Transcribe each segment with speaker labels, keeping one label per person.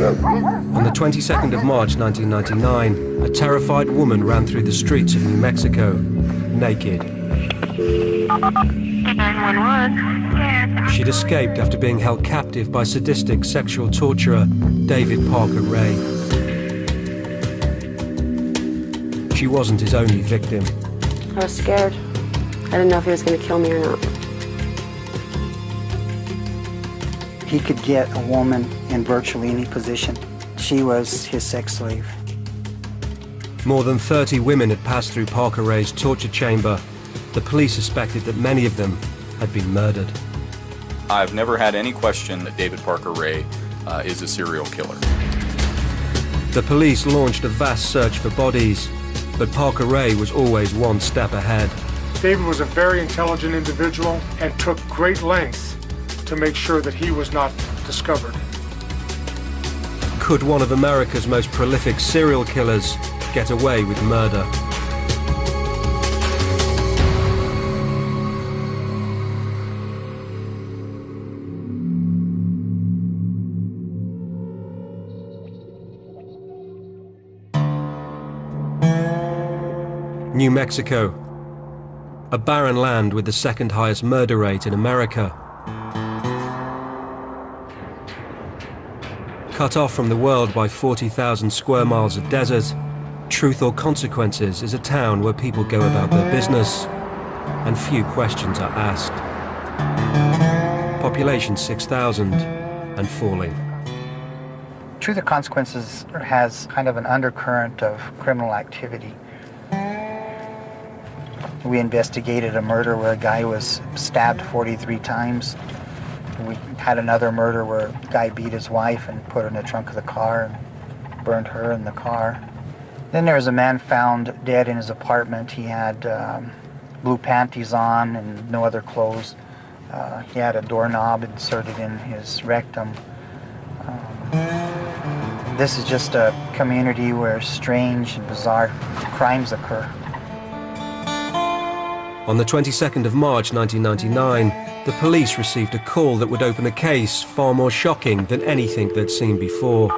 Speaker 1: On the 22nd of March 1999, a terrified woman ran through the streets of New Mexico, naked.
Speaker 2: 911.
Speaker 1: She'd escaped after being held captive by sadistic sexual torturer David Parker Ray. She wasn't his only victim.
Speaker 3: I was scared. I didn't know if he was going to kill me or not.
Speaker 4: He could get a woman in virtually any position. She was his sex slave.
Speaker 1: More than 30 women had passed through Parker Ray's torture chamber. The police suspected that many of them had been murdered.
Speaker 5: I've never had any question that David Parker Ray is a serial killer.
Speaker 1: The police launched a vast search for bodies, but Parker Ray was always one step ahead.
Speaker 6: David was a very intelligent individual and took great lengths to make sure that he was not discovered.
Speaker 1: Could one of America's most prolific serial killers get away with murder? New Mexico, a barren land with the second highest murder rate in America. Cut off from the world by 40,000 square miles of desert, Truth or Consequences is a town where people go about their business and few questions are asked. Population 6,000 and falling.
Speaker 4: Truth or Consequences has kind of an undercurrent of criminal activity. We investigated a murder where a guy was stabbed 43 times. We had another murder where a guy beat his wife and put her in the trunk of the car and burned her in the car. Then there was a man found dead in his apartment. He had blue panties on and no other clothes. He had a doorknob inserted in his rectum. This is just a community where strange and bizarre crimes occur.
Speaker 1: On the 22nd of March 1999, the police received a call that would open a case far more shocking than anything they'd seen before.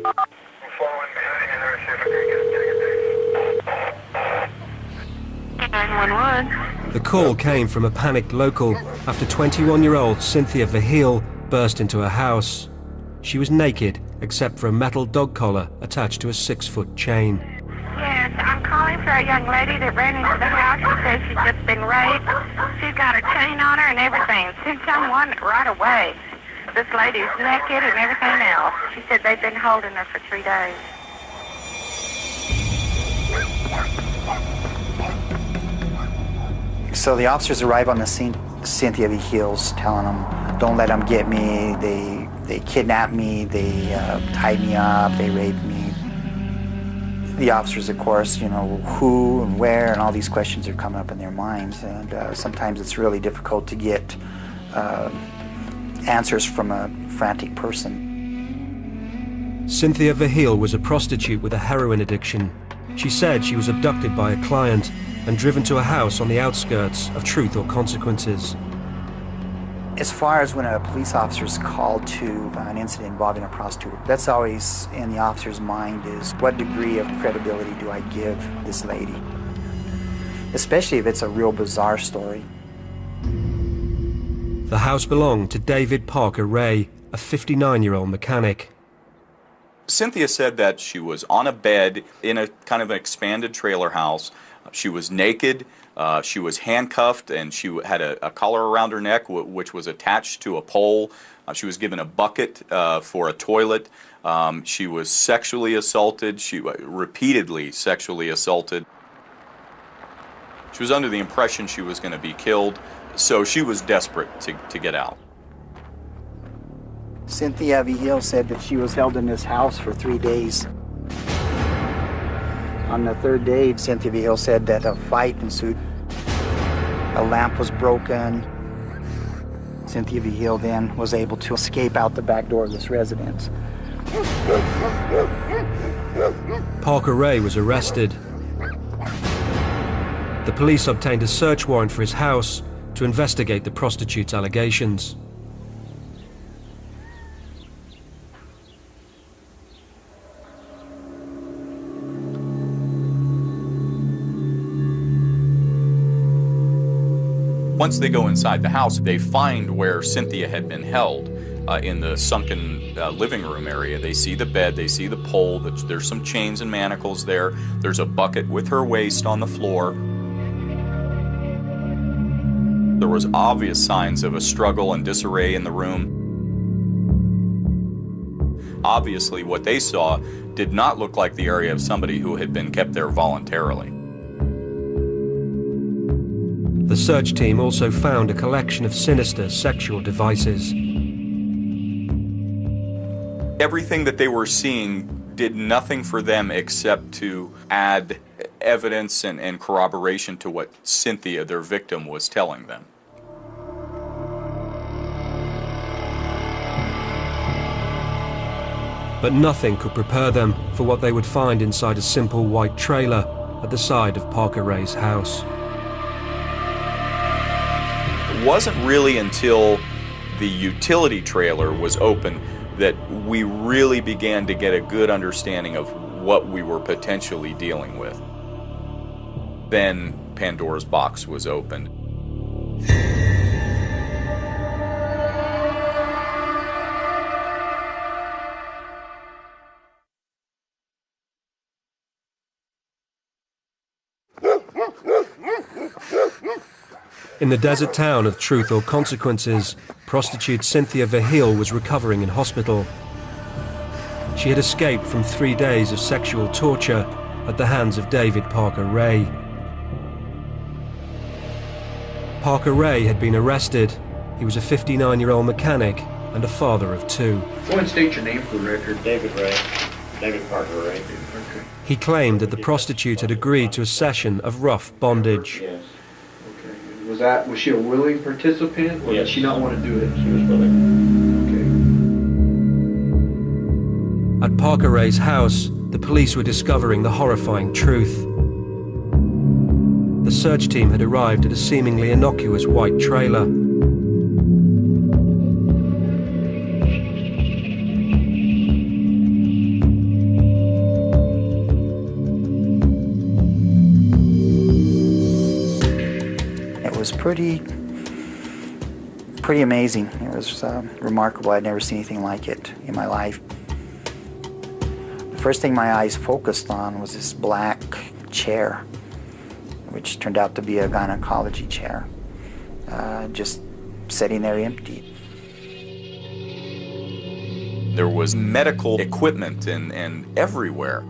Speaker 1: The call came from a panicked local after 21-year-old Cynthia Verheul burst into her house. She was naked except for a metal dog collar attached to a 6-foot chain.
Speaker 2: Yes, I'm calling for a young lady that ran into the house. She says she's just been raped. She's got a chain on her and everything. Send someone right away. This lady's naked and everything else. She said they've been holding her for 3 days.
Speaker 4: So the officers arrive on the scene. Cynthia Verheul's telling them, don't let them get me. They kidnapped me. They tied me up. They raped me. The officers, of course, you know, who and where and all these questions are coming up in their minds. And sometimes it's really difficult to get answers from a frantic person.
Speaker 1: Cynthia Verheul was a prostitute with a heroin addiction. She said she was abducted by a client and driven to a house on the outskirts of Truth or Consequences.
Speaker 4: As far as when a police officer is called to an incident involving a prostitute, that's always in the officer's mind is what degree of credibility do I give this lady? Especially if it's a real bizarre story.
Speaker 1: The house belonged to David Parker Ray, a 59-year-old mechanic.
Speaker 5: Cynthia said that she was on a bed in a kind of an expanded trailer house. She was naked, she was handcuffed, and she had a collar around her neck which was attached to a pole. She was given a bucket for a toilet. She was sexually assaulted. She repeatedly sexually assaulted. She was under the impression she was going to be killed, so she was desperate to get out.
Speaker 4: Cynthia Verheul said that she was held in this house for 3 days. On the third day, Cynthia Verheul said that a fight ensued. A lamp was broken. Cynthia Verheul then was able to escape out the back door of this residence.
Speaker 1: Parker Ray was arrested. The police obtained a search warrant for his house to investigate the prostitute's allegations.
Speaker 5: Once they go inside the house, they find where Cynthia had been held in the sunken living room area. They see the bed, they see the pole, there's some chains and manacles there. There's a bucket with her waist on the floor. There was obvious signs of a struggle and disarray in the room. Obviously, what they saw did not look like the area of somebody who had been kept there voluntarily.
Speaker 1: The search team also found a collection of sinister sexual devices.
Speaker 5: Everything that they were seeing did nothing for them except to add evidence and corroboration to what Cynthia, their victim, was telling them.
Speaker 1: But nothing could prepare them for what they would find inside a simple white trailer at the side of Parker Ray's house.
Speaker 5: It wasn't really until the utility trailer was open that we really began to get a good understanding of what we were potentially dealing with. Then Pandora's box was opened.
Speaker 1: In the desert town of Truth or Consequences, prostitute Cynthia Verheul was recovering in hospital. She had escaped from 3 days of sexual torture at the hands of David Parker Ray. Parker Ray had been arrested. He was a 59-year-old mechanic and a father of 2.
Speaker 7: Go ahead and state your name for the record. David Ray. David Parker Ray. Okay.
Speaker 1: He claimed that the prostitute had agreed to a session of rough bondage.
Speaker 7: Yes. Was she a willing participant, or did she not want to do it?
Speaker 8: She was willing.
Speaker 7: Okay.
Speaker 1: At Parker Ray's house, the police were discovering the horrifying truth. The search team had arrived at a seemingly innocuous white trailer.
Speaker 4: It was pretty amazing. It was remarkable. I'd never seen anything like it in my life. The first thing my eyes focused on was this black chair, which turned out to be a gynecology chair, just sitting there empty.
Speaker 5: There was medical equipment and everywhere.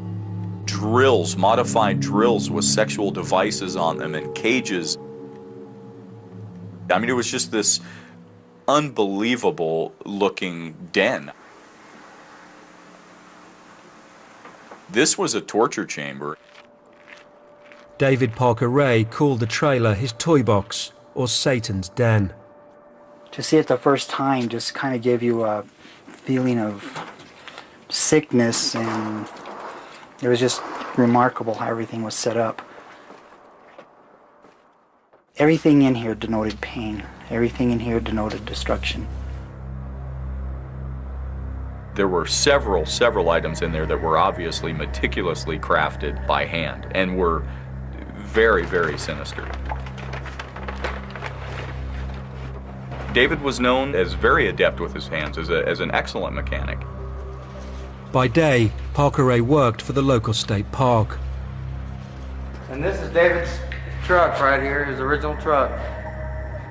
Speaker 5: Drills, modified drills with sexual devices on them and cages. I mean, it was just this unbelievable looking den. This was a torture chamber.
Speaker 1: David Parker Ray called the trailer his toy box, or Satan's den.
Speaker 4: To see it the first time just kind of gave you a feeling of sickness, and it was just remarkable how everything was set up. Everything in here denoted pain. Everything in here denoted destruction.
Speaker 5: There were several items in there that were obviously meticulously crafted by hand and were very, very sinister. David was known as very adept with his hands, as an excellent mechanic.
Speaker 1: By day, Parker Ray worked for the local state park.
Speaker 9: And this is David's truck right here, his original truck.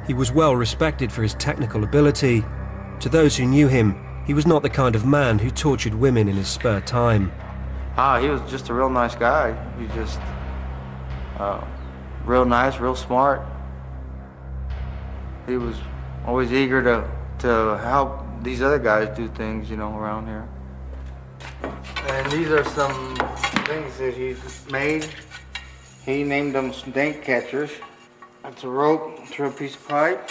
Speaker 1: He was well respected for his technical ability. To those who knew him, he was not the kind of man who tortured women in his spare time.
Speaker 9: He was just a real nice guy. He just real nice, real smart. He was always eager to help these other guys do things, you know, around here. And these are some things that he made. He named them snake catchers. That's a rope through a piece of pipe.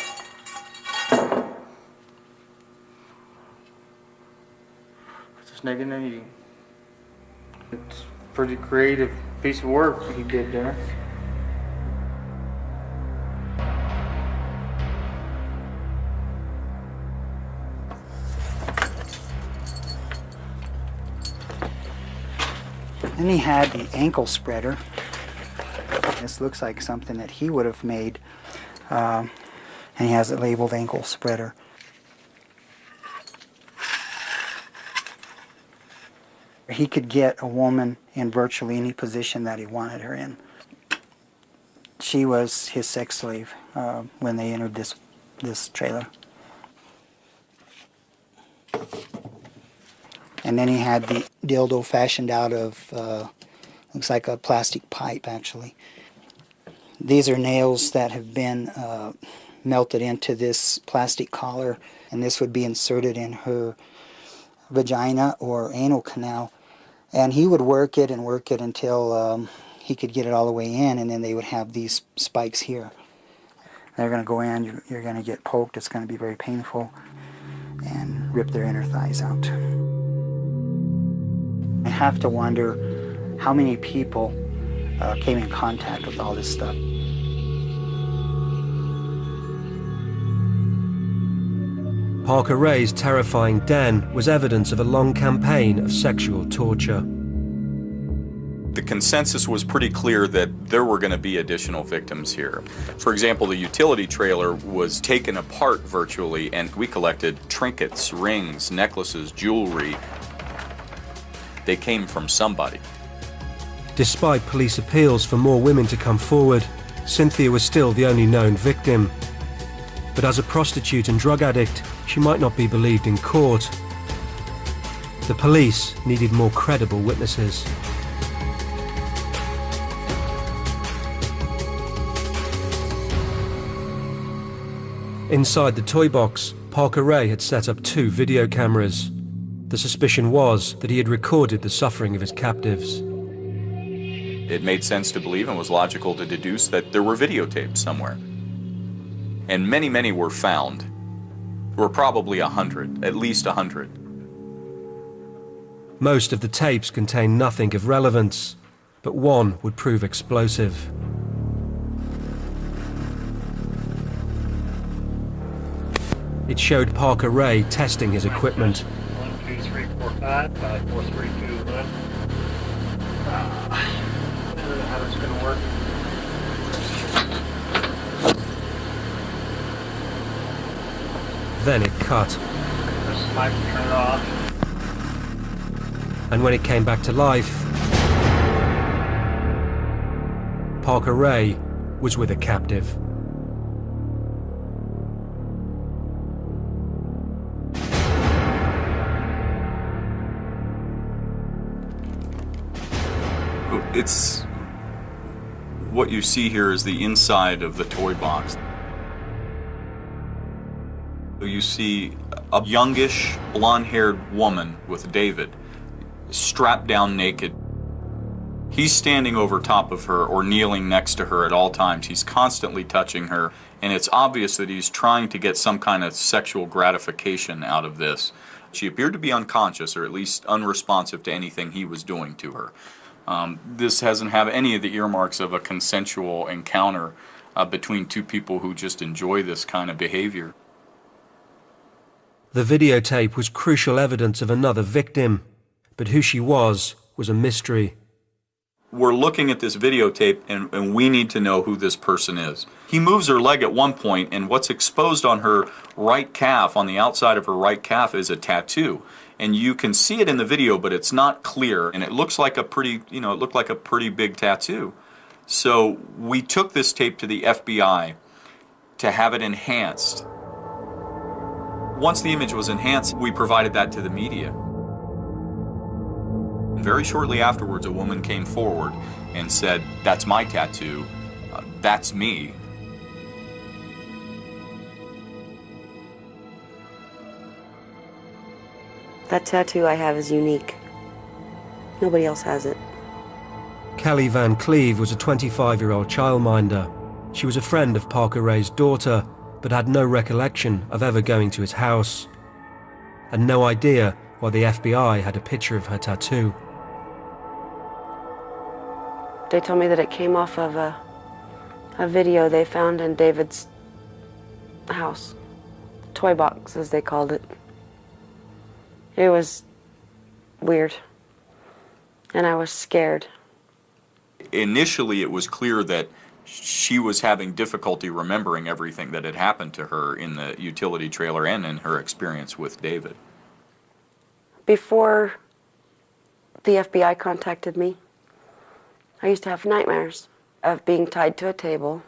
Speaker 9: Put the snake in there. It's a pretty creative piece of work he did there.
Speaker 4: Then he had the ankle spreader. This looks like something that he would have made. and he has it labeled ankle spreader. He could get a woman in virtually any position that he wanted her in. She was his sex slave when they entered this trailer. And then he had the dildo fashioned out of, looks like a plastic pipe, actually. These are nails that have been melted into this plastic collar, and this would be inserted in her vagina or anal canal. And he would work it until he could get it all the way in, and then they would have these spikes here. They're going to go in, you're going to get poked, it's going to be very painful, and rip their inner thighs out. I have to wonder how many people came in contact with all this stuff.
Speaker 1: Parker Ray's terrifying den was evidence of a long campaign of sexual torture.
Speaker 5: The consensus was pretty clear that there were going to be additional victims here. For example, the utility trailer was taken apart virtually, and we collected trinkets, rings, necklaces, jewelry. They came from somebody.
Speaker 1: Despite police appeals for more women to come forward, Cynthia was still the only known victim. But as a prostitute and drug addict, she might not be believed in court. The police needed more credible witnesses. Inside the toy box, Parker Ray had set up 2 video cameras. The suspicion was that he had recorded the suffering of his captives.
Speaker 5: It made sense to believe and was logical to deduce that there were videotapes somewhere. And many, many were found. There were probably 100, at least 100.
Speaker 1: Most of the tapes contained nothing of relevance, but one would prove explosive. It showed Parker Ray testing his equipment.
Speaker 8: 1, 2, 3, 4, 5, 5, 4, 3, 2, 1. I don't know how that's going to work.
Speaker 1: Then it cut.
Speaker 8: This might turn it off.
Speaker 1: And when it came back to life, Parker Ray was with a captive.
Speaker 5: It's what you see here is the inside of the toy box. You see a youngish, blonde-haired woman with David, strapped down naked. He's standing over top of her or kneeling next to her at all times. He's constantly touching her, and it's obvious that he's trying to get some kind of sexual gratification out of this. She appeared to be unconscious, or at least unresponsive to anything he was doing to her. This doesn't have any of the earmarks of a consensual encounter between 2 people who just enjoy this kind of behavior.
Speaker 1: The videotape was crucial evidence of another victim, but who she was a mystery.
Speaker 5: We're looking at this videotape and we need to know who this person is. He moves her leg at one point, and what's exposed on her right calf, on the outside of her right calf, is a tattoo. And you can see it in the video, but it's not clear, and it looks like a pretty, it looked like a pretty big tattoo. So we took this tape to the FBI to have it enhanced. Once the image was enhanced, we provided that to the media. Very shortly afterwards, a woman came forward and said, "That's my tattoo. That's me."
Speaker 3: That tattoo I have is unique. Nobody else has it.
Speaker 1: Kelly Van Cleve was a 25-year-old childminder. She was a friend of Parker Ray's daughter, but had no recollection of ever going to his house, and no idea why the FBI had a picture of her tattoo.
Speaker 3: They told me that it came off of a video they found in David's house. Toy box, as they called it. It was weird, and I was scared.
Speaker 5: Initially, it was clear that she was having difficulty remembering everything that had happened to her in the utility trailer and in her experience with David.
Speaker 3: Before the FBI contacted me, I used to have nightmares of being tied to a table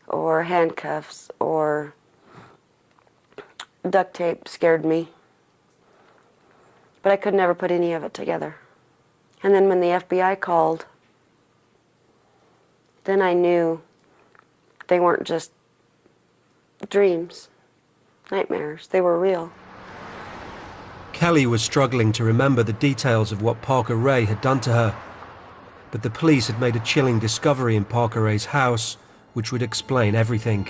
Speaker 3: or handcuffs or duct tape scared me. But I could never put any of it together. And then when the FBI called, then I knew they weren't just dreams, nightmares. They were real.
Speaker 1: Kelly was struggling to remember the details of what Parker Ray had done to her, but the police had made a chilling discovery in Parker Ray's house which would explain everything.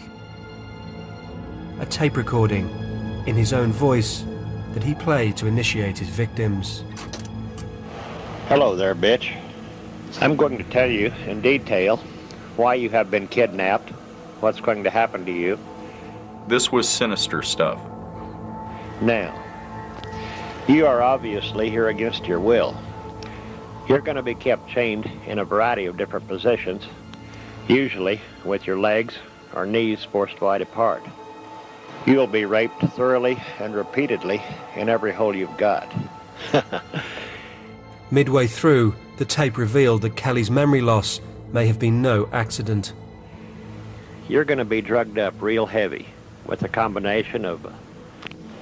Speaker 1: A tape recording, in his own voice, that he played to initiate his victims.
Speaker 10: Hello there, bitch. I'm going to tell you in detail why you have been kidnapped, what's going to happen to you.
Speaker 5: This was sinister stuff.
Speaker 10: Now, you are obviously here against your will. You're going to be kept chained in a variety of different positions, usually with your legs or knees forced wide apart. You'll be raped thoroughly and repeatedly in every hole you've got.
Speaker 1: Midway through, the tape revealed that Kelly's memory loss may have been no accident.
Speaker 10: You're going to be drugged up real heavy with a combination of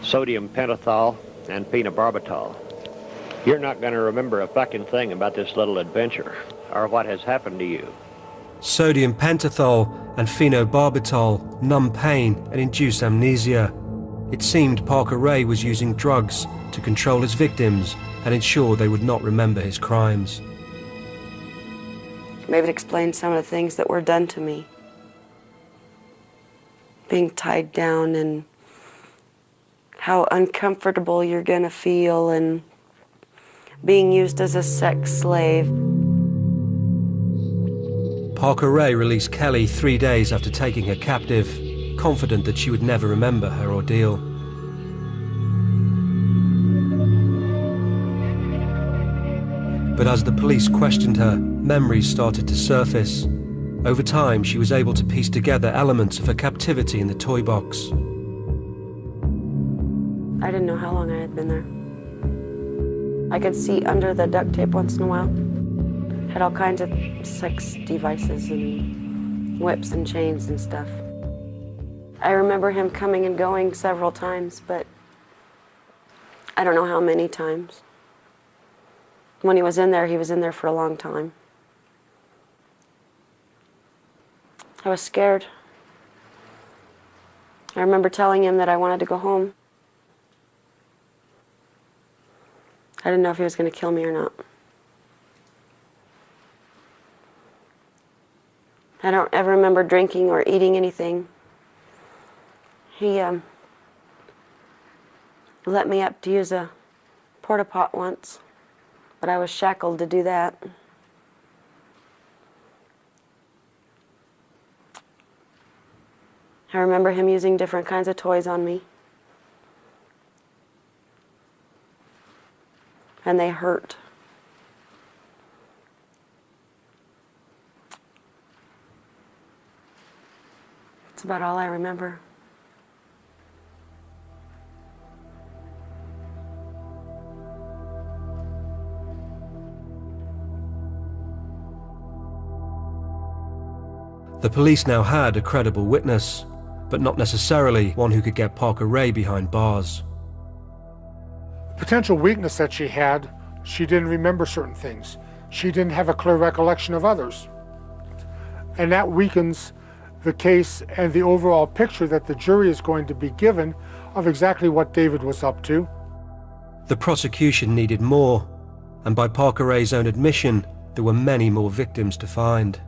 Speaker 10: sodium pentothal and phenobarbital. You're not going to remember a fucking thing about this little adventure or what has happened to you.
Speaker 1: Sodium pentothal and phenobarbital numb pain and induce amnesia. It seemed Parker Ray was using drugs to control his victims and ensure they would not remember his crimes.
Speaker 3: Maybe it explains some of the things that were done to me. Being tied down and how uncomfortable you're gonna feel and being used as a sex slave.
Speaker 1: Parker Ray released Kelly 3 days after taking her captive, confident that she would never remember her ordeal. But as the police questioned her, memories started to surface. Over time, she was able to piece together elements of her captivity in the toy box.
Speaker 3: I didn't know how long I had been there. I could see under the duct tape once in a while. Had all kinds of sex devices and whips and chains and stuff. I remember him coming and going several times, but I don't know how many times. When he was in there for a long time. I was scared. I remember telling him that I wanted to go home. I didn't know if he was going to kill me or not. I don't ever remember drinking or eating anything. He let me up to use a porta pot once, but I was shackled to do that. I remember him using different kinds of toys on me. And they hurt. That's about all I remember.
Speaker 1: The police now had a credible witness, but not necessarily one who could get Parker Ray behind bars.
Speaker 6: Potential weakness that she had, she didn't remember certain things. She didn't have a clear recollection of others. And that weakens the case and the overall picture that the jury is going to be given of exactly what David was up to.
Speaker 1: The prosecution needed more, and by Parker Ray's own admission, there were many more victims to find.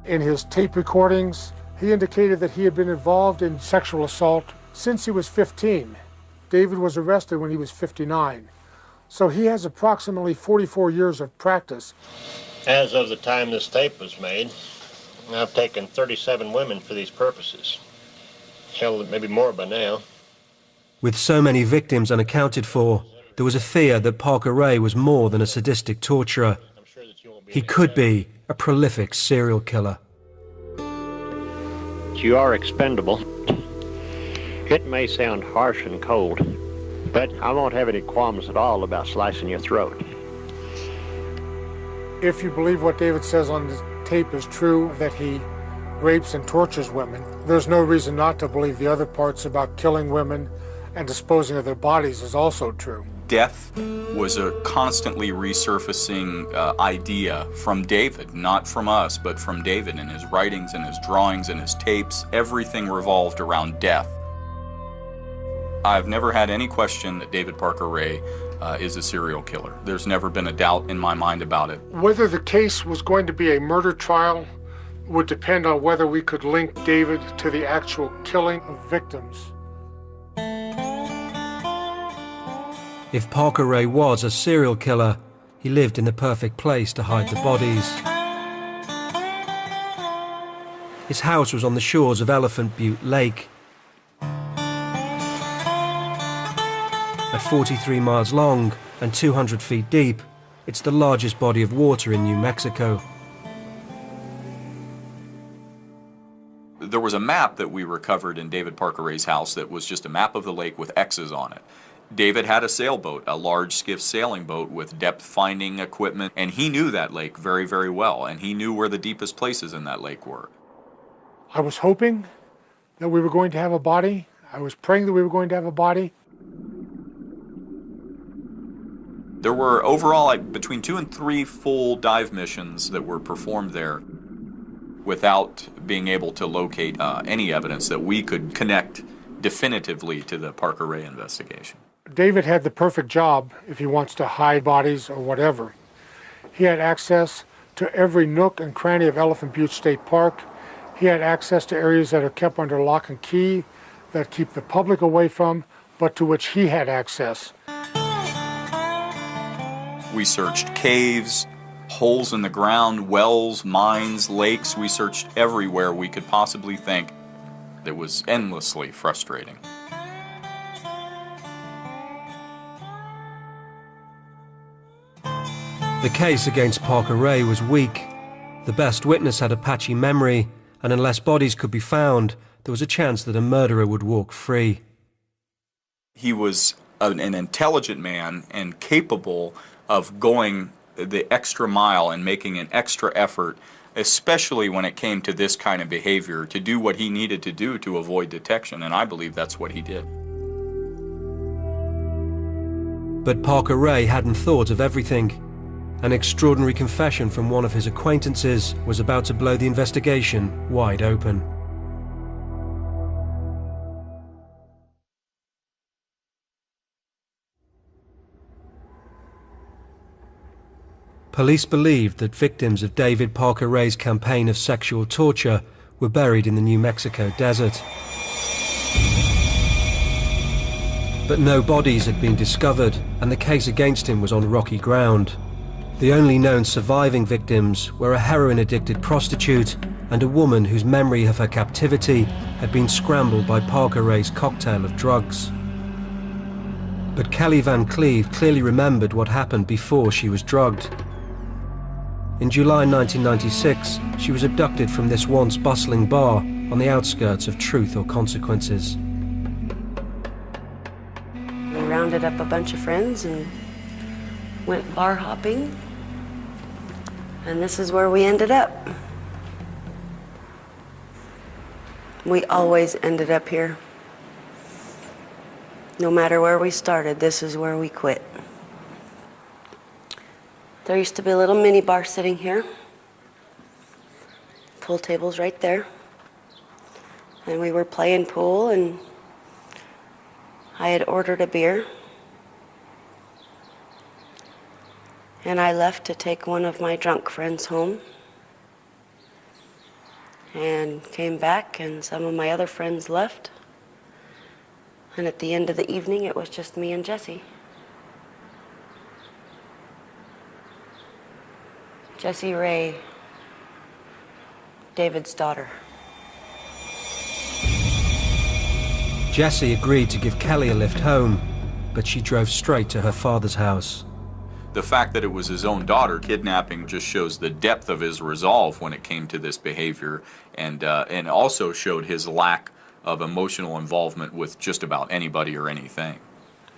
Speaker 6: In his tape recordings, he indicated that he had been involved in sexual assault since he was 15. David was arrested when he was 59. So he has approximately 44 years of practice.
Speaker 10: As of the time this tape was made, I've taken 37 women for these purposes. Hell, maybe more by now.
Speaker 1: With so many victims unaccounted for, there was a fear that Parker Ray was more than a sadistic torturer. He could be a prolific serial killer.
Speaker 10: you are expendable. It may sound harsh and cold, but I won't have any qualms at all about slicing your throat.
Speaker 6: If you believe what David says on the tape is true, that he rapes and tortures women, there's no reason not to believe the other parts about killing women and disposing of their bodies is also true.
Speaker 5: Death was a constantly resurfacing idea from David, not from us, but from David in his writings and his drawings and his tapes. Everything revolved around death. I've never had any question that David Parker Ray is a serial killer. There's never been a doubt in my mind about it.
Speaker 6: Whether the case was going to be a murder trial would depend on whether we could link David to the actual killing of victims.
Speaker 1: If Parker Ray was a serial killer, he lived in the perfect place to hide the bodies. His house was on the shores of Elephant Butte Lake. At 43 miles long and 200 feet deep, it's the largest body of water in New Mexico.
Speaker 5: There was a map that we recovered in David Parker Ray's house that was just a map of the lake with X's on it. David had a sailboat, a large skiff sailing boat with depth-finding equipment, and he knew that lake very, very well, and he knew where the deepest places in that lake were.
Speaker 6: I was hoping that we were going to have a body. I was praying that we were going to have a body.
Speaker 5: There were overall between 2 and 3 full dive missions that were performed there without being able to locate any evidence that we could connect definitively to the Parker Ray investigation.
Speaker 6: David had the perfect job if he wants to hide bodies or whatever. He had access to every nook and cranny of Elephant Butte State Park. He had access to areas that are kept under lock and key, that keep the public away from, but to which he had access.
Speaker 5: We searched caves, holes in the ground, wells, mines, lakes. We searched everywhere we could possibly think. It was endlessly frustrating.
Speaker 1: The case against Parker Ray was weak. The best witness had a patchy memory, and unless bodies could be found, there was a chance that a murderer would walk free.
Speaker 5: He was an intelligent man and capable of going the extra mile and making an extra effort, especially when it came to this kind of behavior, to do what he needed to do to avoid detection, and I believe that's what he did.
Speaker 1: But Parker Ray hadn't thought of everything. An extraordinary confession from one of his acquaintances was about to blow the investigation wide open. Police believed that victims of David Parker Ray's campaign of sexual torture were buried in the New Mexico desert. But no bodies had been discovered, and the case against him was on rocky ground. The only known surviving victims were a heroin-addicted prostitute and a woman whose memory of her captivity had been scrambled by Parker Ray's cocktail of drugs. But Kelly Van Cleve clearly remembered what happened before she was drugged. In July 1996, she was abducted from this once bustling bar on the outskirts of Truth or Consequences.
Speaker 3: We rounded up a bunch of friends and went bar hopping, and this is where we ended up. We always ended up here. No matter where we started, this is where we quit. There used to be a little mini bar sitting here. Pool tables right there. And we were playing pool, and I had ordered a beer. And I left to take one of my drunk friends home. And came back, and some of my other friends left. And at the end of the evening, it was just me and Jessie. Jessie Ray, David's daughter.
Speaker 1: Jessie agreed to give Kelly a lift home, but she drove straight to her father's house.
Speaker 5: The fact that it was his own daughter kidnapping just shows the depth of his resolve when it came to this behavior, and also showed his lack of emotional involvement with just about anybody or anything.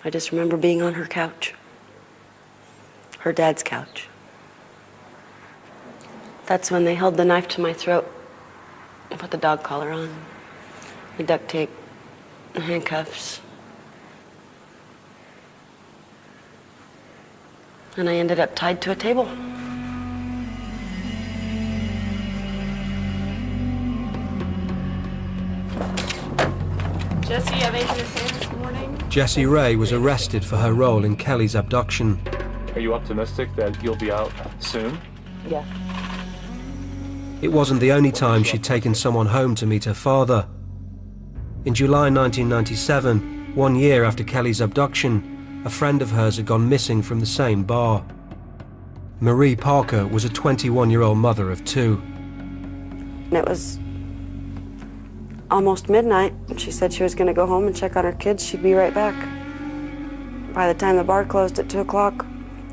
Speaker 3: I just remember being on her couch, her dad's couch. That's when they held the knife to my throat and put the dog collar on, the duct tape, the handcuffs. And I ended up tied to a table.
Speaker 11: Jesse, you have anything to say this morning?
Speaker 1: Jessie Ray was arrested for her role in Kelly's abduction.
Speaker 12: Are you optimistic that you'll be out soon?
Speaker 3: Yeah.
Speaker 1: It wasn't the only time she'd taken someone home to meet her father. In July 1997, 1 year after Kelly's abduction, a friend of hers had gone missing from the same bar. Marie Parker was a 21-year-old mother of 2.
Speaker 3: And it was almost midnight. She said she was going to go home and check on her kids. She'd be right back. By the time the bar closed at 2 o'clock,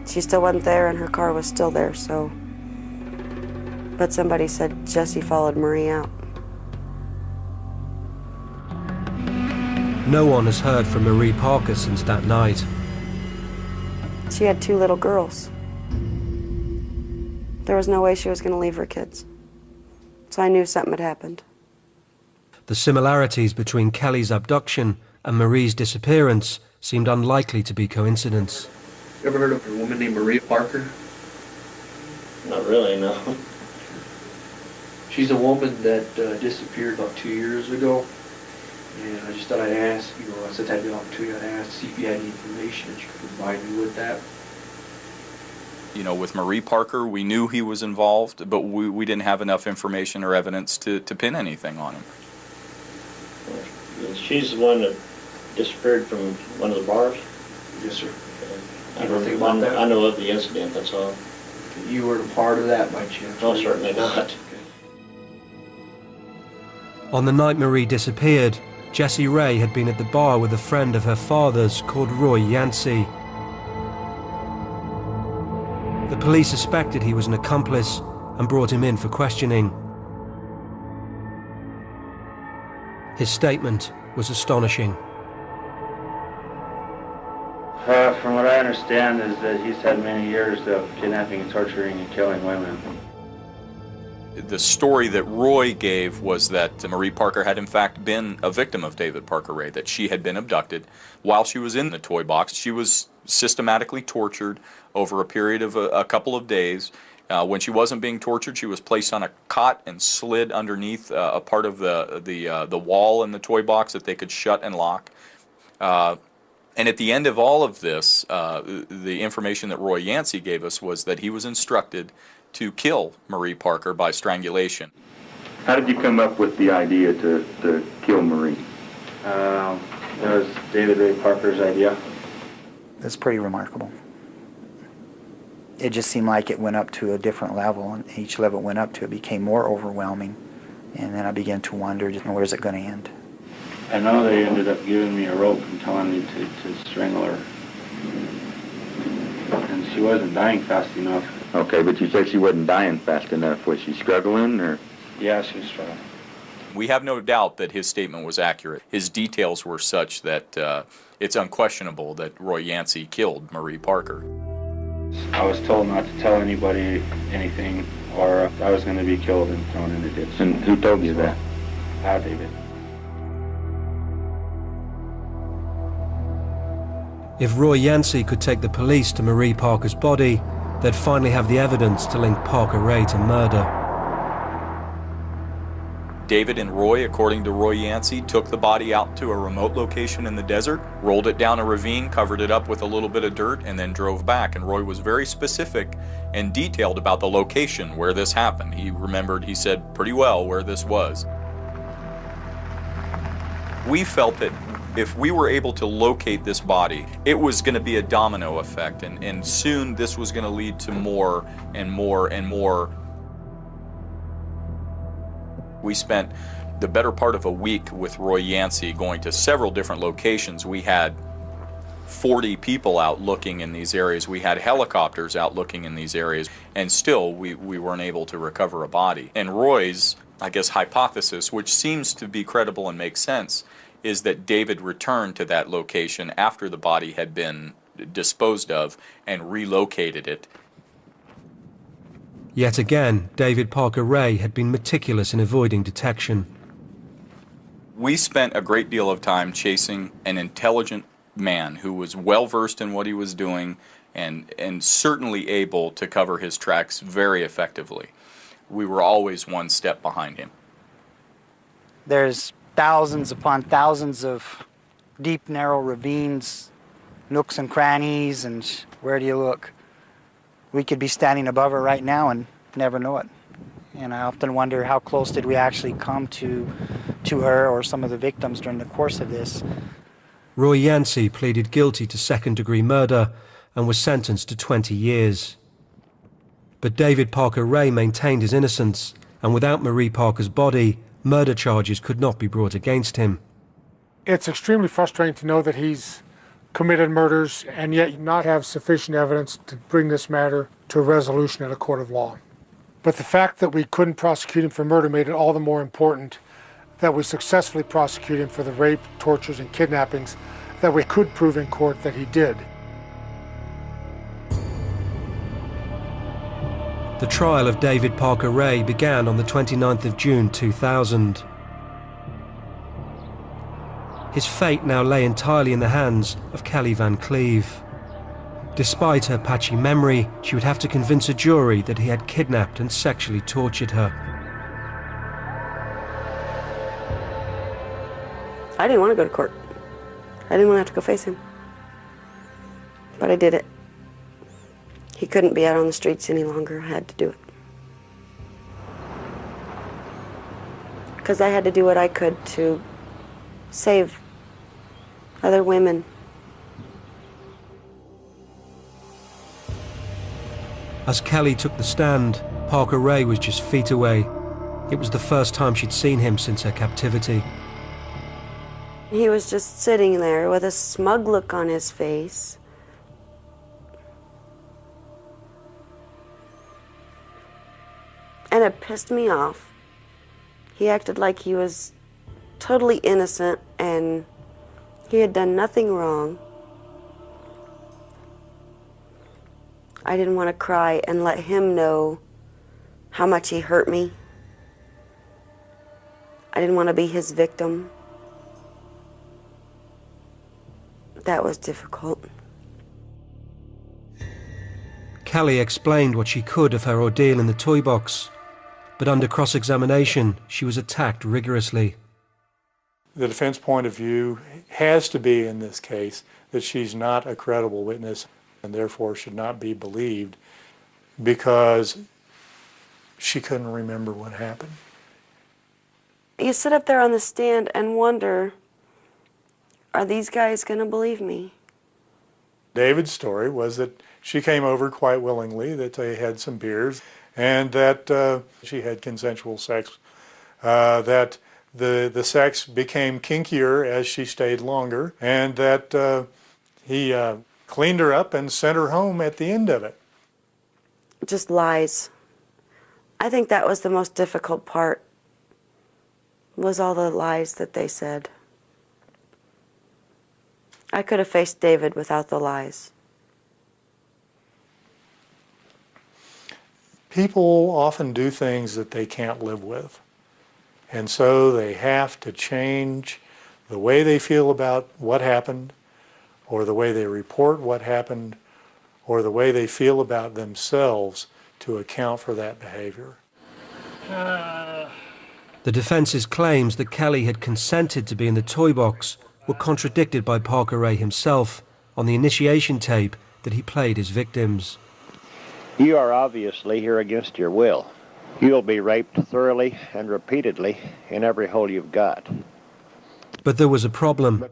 Speaker 3: she still wasn't there and her car was still there, so. But somebody said Jesse followed Marie out.
Speaker 1: No one has heard from Marie Parker since that night.
Speaker 3: She had 2 little girls. There was no way she was going to leave her kids. So I knew something had happened.
Speaker 1: The similarities between Kelly's abduction and Marie's disappearance seemed unlikely to be coincidence.
Speaker 7: You ever heard of a woman named Marie Parker?
Speaker 13: Not really, no.
Speaker 7: She's a woman that disappeared about 2 years ago. And I just thought I'd ask, since I had the opportunity, I'd ask, see if you had any information that you could provide me with that.
Speaker 5: With Marie Parker, we knew he was involved, but we didn't have enough information or evidence to pin anything on him.
Speaker 13: She's the one that disappeared from one of the bars?
Speaker 7: Yes, sir.
Speaker 13: I know of the incident, that's all.
Speaker 7: You weren't a part of that by chance?
Speaker 13: No, certainly not.
Speaker 1: On the night Marie disappeared, Jessie Ray had been at the bar with a friend of her father's called Roy Yancey. The police suspected he was an accomplice and brought him in for questioning. His statement was astonishing.
Speaker 14: From what I understand is that he's had many years of kidnapping, torturing, and killing women.
Speaker 5: The story that Roy gave was that Marie Parker had in fact been a victim of David Parker Ray, that she had been abducted while she was in the toy box. She was systematically tortured over a period of a couple of days. When she wasn't being tortured, she was placed on a cot and slid underneath a part of the wall in the toy box that they could shut and lock. And at the end of all of this, the information that Roy Yancey gave us was that he was instructed to kill Marie Parker by strangulation.
Speaker 15: How did you come up with the idea to kill Marie?
Speaker 14: That was David Ray Parker's idea.
Speaker 4: It's pretty remarkable. It just seemed like it went up to a different level, and each level it went up to, it became more overwhelming. And then I began to wonder, where's it going to end?
Speaker 14: I know they ended up giving me a rope and telling me to strangle her. And she wasn't dying fast enough.
Speaker 15: Okay, but you said she wasn't dying fast enough. Was she struggling, or?
Speaker 14: Yeah, she was struggling.
Speaker 5: We have no doubt that his statement was accurate. His details were such that it's unquestionable that Roy Yancey killed Marie Parker.
Speaker 14: I was told not to tell anybody anything, or I was going to be killed and thrown in the ditch.
Speaker 15: And who told you that?
Speaker 14: David.
Speaker 1: If Roy Yancey could take the police to Marie Parker's body, they'd finally have the evidence to link Parker Ray to murder.
Speaker 5: David and Roy, according to Roy Yancey, took the body out to a remote location in the desert, rolled it down a ravine, covered it up with a little bit of dirt, and then drove back. And Roy was very specific and detailed about the location where this happened. He remembered, he said pretty well where this was. We felt that if we were able to locate this body, it was going to be a domino effect, and soon this was going to lead to more and more and more. We spent the better part of a week with Roy Yancey going to several different locations. We had 40 people out looking in these areas. We had helicopters out looking in these areas, and still we weren't able to recover a body. And Roy's, I guess, hypothesis, which seems to be credible and makes sense, is that David returned to that location after the body had been disposed of and relocated it.
Speaker 1: Yet again, David Parker Ray had been meticulous in avoiding detection.
Speaker 5: We spent a great deal of time chasing an intelligent man who was well versed in what he was doing and certainly able to cover his tracks very effectively. We were always one step behind him.
Speaker 4: There's thousands upon thousands of deep, narrow ravines, nooks and crannies, and where do you look? We could be standing above her right now and never know it. And I often wonder how close did we actually come to her or some of the victims during the course of this.
Speaker 1: Roy Yancey pleaded guilty to second-degree murder and was sentenced to 20 years. But David Parker Ray maintained his innocence, and without Marie Parker's body, murder charges could not be brought against him.
Speaker 6: It's extremely frustrating to know that he's committed murders and yet not have sufficient evidence to bring this matter to a resolution in a court of law. But the fact that we couldn't prosecute him for murder made it all the more important that we successfully prosecute him for the rape, tortures, and kidnappings that we could prove in court that he did.
Speaker 1: The trial of David Parker Ray began on the 29th of June 2000. His fate now lay entirely in the hands of Kelly Van Cleve. Despite her patchy memory, she would have to convince a jury that he had kidnapped and sexually tortured her.
Speaker 3: I didn't want to go to court. I didn't want to have to go face him. But I did it. He couldn't be out on the streets any longer. I had to do it. Because I had to do what I could to save other women.
Speaker 1: As Kelly took the stand, Parker Ray was just feet away. It was the first time she'd seen him since her captivity.
Speaker 3: He was just sitting there with a smug look on his face. And it pissed me off. He acted like he was totally innocent and he had done nothing wrong. I didn't want to cry and let him know how much he hurt me. I didn't want to be his victim. That was difficult.
Speaker 1: Kelly explained what she could of her ordeal in the toy box, but under cross-examination, she was attacked rigorously.
Speaker 16: The defense point of view has to be in this case that she's not a credible witness and therefore should not be believed because she couldn't remember what happened.
Speaker 3: You sit up there on the stand and wonder, are these guys going to believe me?
Speaker 16: David's story was that she came over quite willingly, that they had some beers, and that she had consensual sex, that the sex became kinkier as she stayed longer, and that he cleaned her up and sent her home at the end of it.
Speaker 3: Just lies. I think that was the most difficult part, was all the lies that they said. I could have faced David without the lies.
Speaker 16: People often do things that they can't live with. And so they have to change the way they feel about what happened, or the way they report what happened, or the way they feel about themselves to account for that behavior.
Speaker 1: The defense's claims that Kelly had consented to be in the toy box were contradicted by Parker Ray himself on the initiation tape that he played his victims.
Speaker 10: You are obviously here against your will. You'll be raped thoroughly and repeatedly in every hole you've got.
Speaker 1: But there was a problem.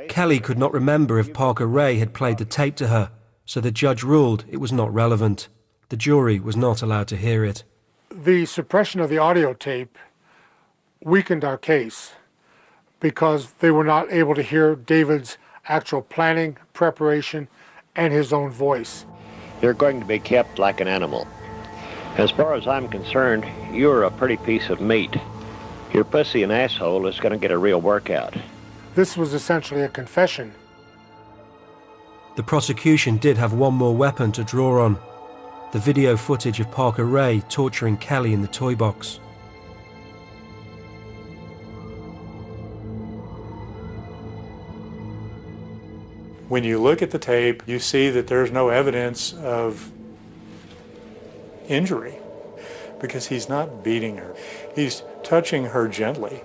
Speaker 1: Kelly could not remember if Parker Ray had played the tape to her, so the judge ruled it was not relevant. The jury was not allowed to hear it.
Speaker 6: The suppression of the audio tape weakened our case because they were not able to hear David's actual planning, preparation, and his own voice.
Speaker 10: You're going to be kept like an animal. As far as I'm concerned, you're a pretty piece of meat. Your pussy and asshole is going to get a real workout.
Speaker 6: This was essentially a confession.
Speaker 1: The prosecution did have one more weapon to draw on: the video footage of Parker Ray torturing Kelly in the toy box.
Speaker 16: When you look at the tape, you see that there's no evidence of injury because he's not beating her. He's touching her gently.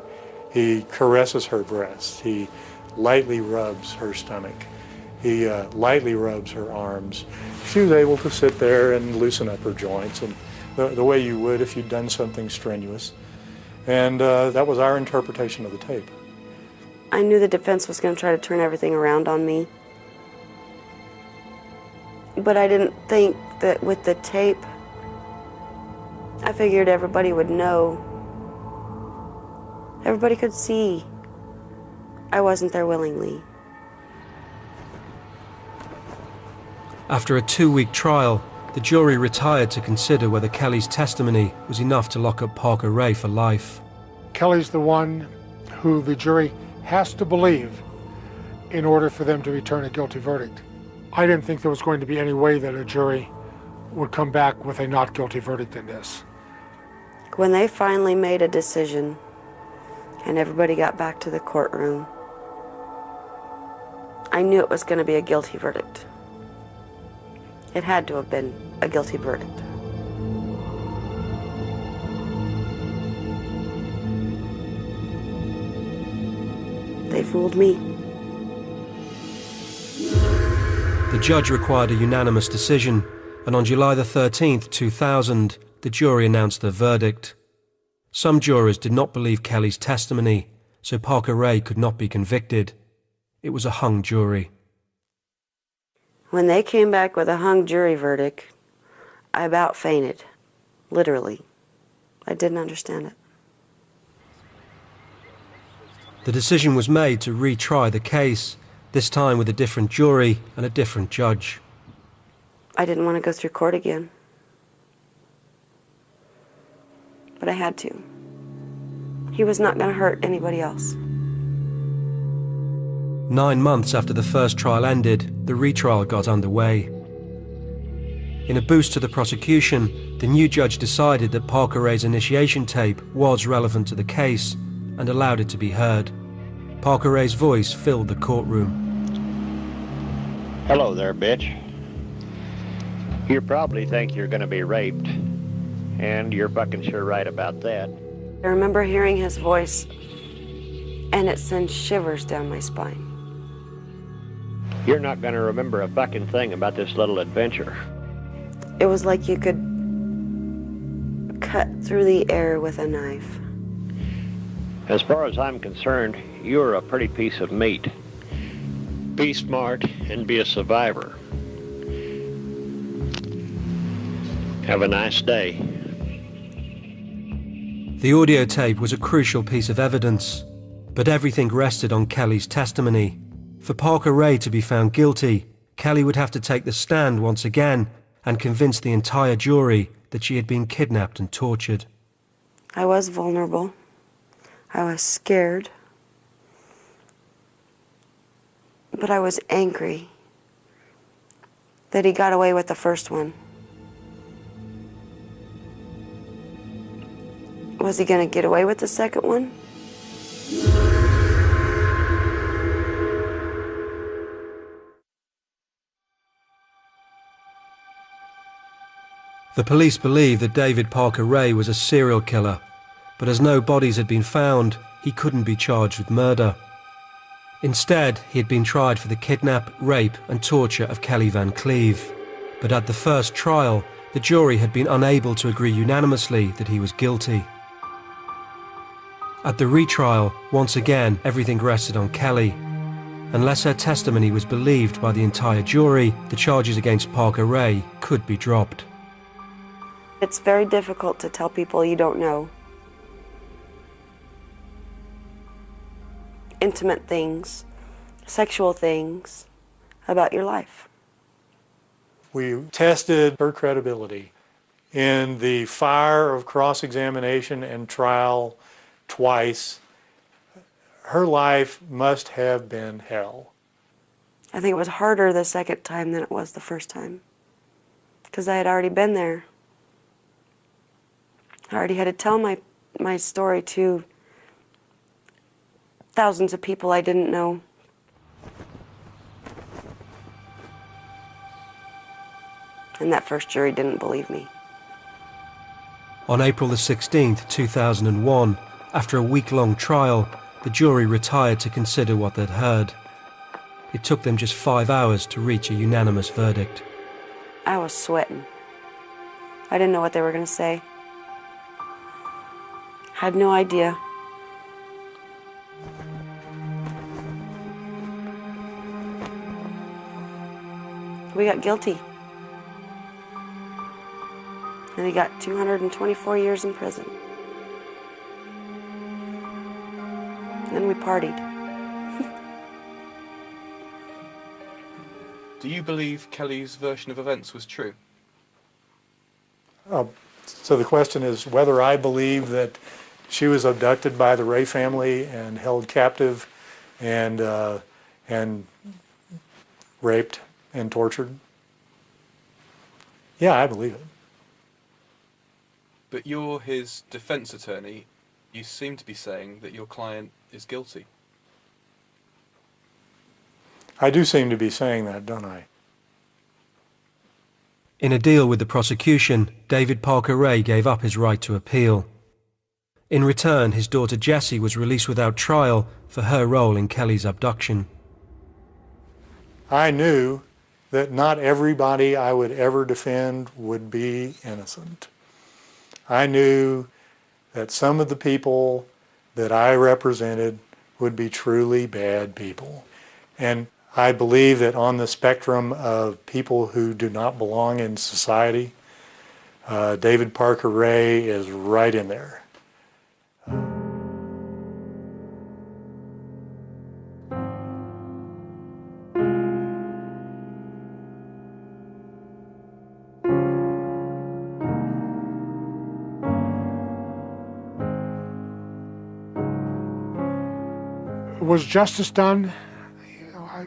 Speaker 16: He caresses her breasts. He lightly rubs her stomach. He lightly rubs her arms. She was able to sit there and loosen up her joints, and the way you would if you'd done something strenuous. And that was our interpretation of the tape.
Speaker 3: I knew the defense was going to try to turn everything around on me. But I didn't think that with the tape, I figured everybody would know. Everybody could see I wasn't there willingly.
Speaker 1: After a 2-week trial, the jury retired to consider whether Kelly's testimony was enough to lock up Parker Ray for life.
Speaker 6: Kelly's the one who the jury has to believe in order for them to return a guilty verdict. I didn't think there was going to be any way that a jury would come back with a not guilty verdict in this.
Speaker 3: When they finally made a decision and everybody got back to the courtroom, I knew it was going to be a guilty verdict. It had to have been a guilty verdict. They fooled me.
Speaker 1: The judge required a unanimous decision, and on July the 13th, 2000, the jury announced their verdict. Some jurors did not believe Kelly's testimony, so Parker Ray could not be convicted. It was a hung jury.
Speaker 3: When they came back with a hung jury verdict, I about fainted, literally. I didn't understand it.
Speaker 1: The decision was made to retry the case, this time with a different jury and a different judge.
Speaker 3: I didn't want to go through court again. But I had to. He was not going to hurt anybody else.
Speaker 1: 9 months after the first trial ended, the retrial got underway. In a boost to the prosecution, the new judge decided that Parker Ray's initiation tape was relevant to the case and allowed it to be heard. Parker Ray's voice filled the courtroom.
Speaker 10: Hello there, bitch. You probably think you're going to be raped, and you're fucking sure right about that.
Speaker 3: I remember hearing his voice, and it sent shivers down my spine.
Speaker 10: You're not going to remember a fucking thing about this little adventure.
Speaker 3: It was like you could cut through the air with a knife.
Speaker 10: As far as I'm concerned, you're a pretty piece of meat. Be smart and be a survivor. Have a nice day.
Speaker 1: The audio tape was a crucial piece of evidence, but everything rested on Kelly's testimony. For Parker Ray to be found guilty, Kelly would have to take the stand once again and convince the entire jury that she had been kidnapped and tortured.
Speaker 3: I was vulnerable. I was scared. But I was angry that he got away with the first one. Was he going to get away with the second one?
Speaker 1: The police believed that David Parker Ray was a serial killer, but as no bodies had been found, he couldn't be charged with murder. Instead, he had been tried for the kidnap, rape and torture of Kelly Van Cleve. But at the first trial, the jury had been unable to agree unanimously that he was guilty. At the retrial, once again, everything rested on Kelly. Unless her testimony was believed by the entire jury, the charges against Parker Ray could be dropped.
Speaker 3: It's very difficult to tell people you don't know intimate things sexual things about your life.
Speaker 16: We tested her credibility in the fire of cross-examination and trial twice. Her life must have been hell.
Speaker 3: I think it was harder the second time than it was the first time, because I had already been there. I already had to tell my story to thousands of people I didn't know. And that first jury didn't believe me.
Speaker 1: On April the 16th, 2001, after a week-long trial, the jury retired to consider what they'd heard. It took them just 5 hours to reach a unanimous verdict.
Speaker 3: I was sweating. I didn't know what they were going to say. Had no idea. We got guilty. And he got 224 years in prison. Then we partied.
Speaker 12: Do you believe Kelly's version of events was true?
Speaker 16: So the question is whether I believe that she was abducted by the Ray family and held captive and raped and tortured. Yeah, I believe it.
Speaker 12: But you're his defense attorney. You seem to be saying that your client is guilty.
Speaker 16: I do seem to be saying that, don't I?
Speaker 1: In a deal with the prosecution, David Parker Ray gave up his right to appeal. In return, his daughter Jessie was released without trial for her role in Kelly's abduction.
Speaker 16: I knew that not everybody I would ever defend would be innocent. I knew that some of the people that I represented would be truly bad people. And I believe that on the spectrum of people who do not belong in society, David Parker Ray is right in there.
Speaker 6: Was justice done? I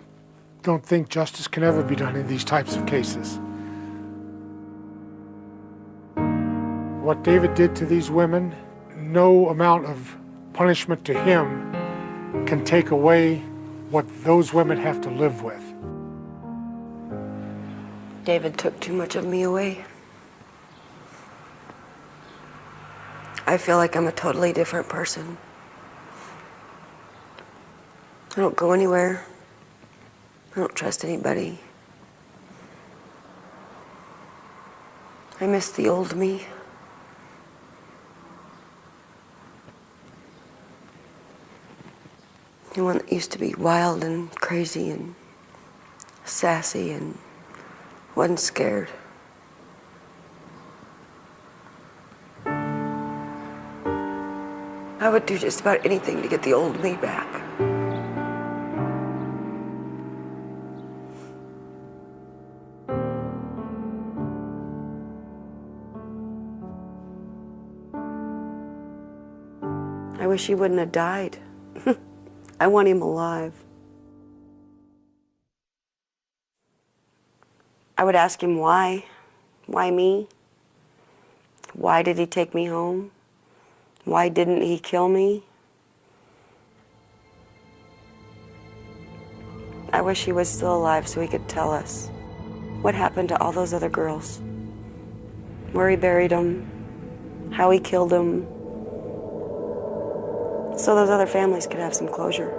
Speaker 6: don't think justice can ever be done in these types of cases. What David did to these women, no amount of punishment to him can take away what those women have to live with.
Speaker 3: David took too much of me away. I feel like I'm a totally different person. I don't go anywhere. I don't trust anybody. I miss the old me. The one that used to be wild and crazy and sassy and wasn't scared. I would do just about anything to get the old me back. I wish he wouldn't have died. I want him alive. I would ask him why. Why me? Why did he take me home? Why didn't he kill me? I wish he was still alive so he could tell us what happened to all those other girls, where he buried them, how he killed them, so those other families could have some closure.